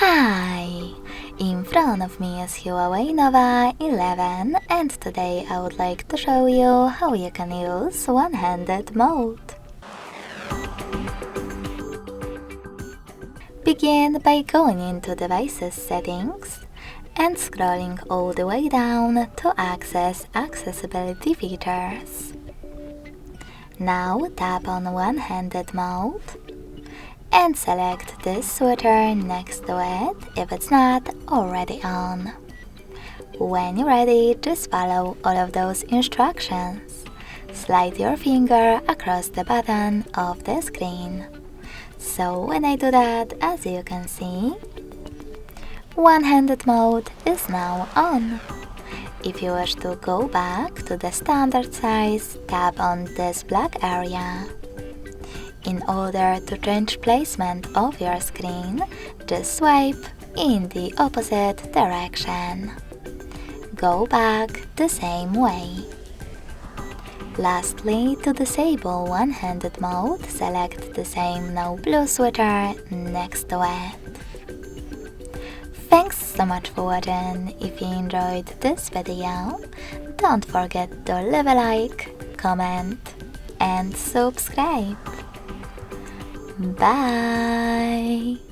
Hi! In front of me is Huawei Nova 11 and today I would like to show you how you can use one-handed mode. Begin by going into Devices Settings and scrolling all the way down to access accessibility features. Now tap on one-handed mode and select this switcher next to it if it's not already on. When you're ready, just follow all of those instructions. Slide your finger across the button of the screen. So when I do that, as you can see, one-handed mode is now on. If you wish to go back to the standard size, tap on this black area. In order to change placement of your screen, just swipe in the opposite direction. Go back the same way. Lastly, to disable one-handed mode, select the same no blue switcher next to it. Thanks so much for watching. If you enjoyed this video, don't forget to leave a like, comment and subscribe. Bye!